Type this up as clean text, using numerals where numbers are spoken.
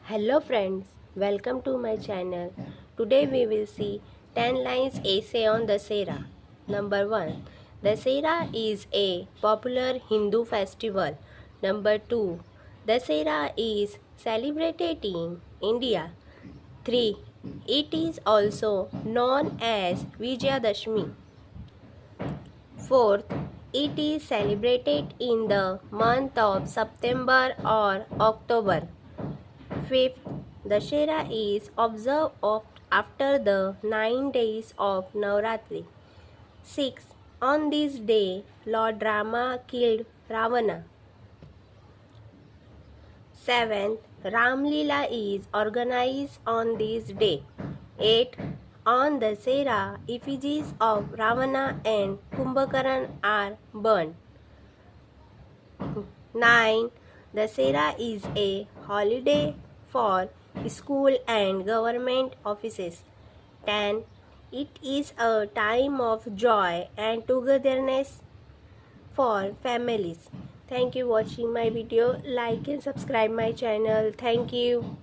Hello friends, welcome to my channel. Today we will see 10 lines essay on Dussehra. Number 1. Dussehra is a popular Hindu festival. Number 2. Dussehra is celebrated in India. 3. It is also known as Vijayadashmi. Fourth, it is celebrated in the month of September or October. Fifth, Dusshera is observed after the 9 days of Navratri. Sixth, on this day, Lord Rama killed Ravana. Seventh, Ram Leela is organized on this day. Eighth, on Dussehra, effigies of Ravana and Kumbhakaran are burned. 9. Dussehra is a holiday for school and government offices. 10. It is a time of joy and togetherness for families. Thank you for watching my video. Like and subscribe my channel. Thank you.